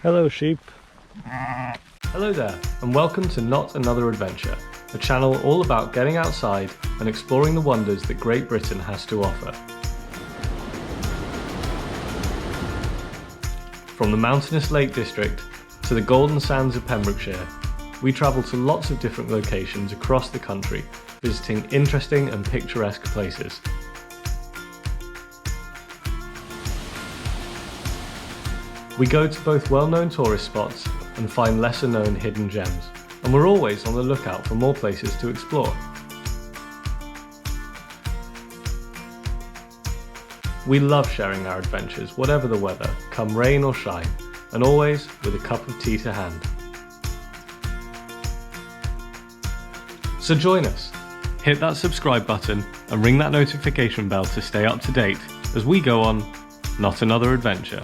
Hello, sheep. Hello there, and welcome to Not Another Adventure, a channel all about getting outside and exploring the wonders that Great Britain has to offer. From the mountainous Lake District to the golden sands of Pembrokeshire, we travel to lots of different locations across the country, visiting interesting and picturesque places. We go to both well-known tourist spots and find lesser-known hidden gems, and we're always on the lookout for more places to explore. We love sharing our adventures, whatever the weather, come rain or shine, and always with a cup of tea to hand. So join us, hit that subscribe button and ring that notification bell to stay up to date as we go on Not Another Adventure.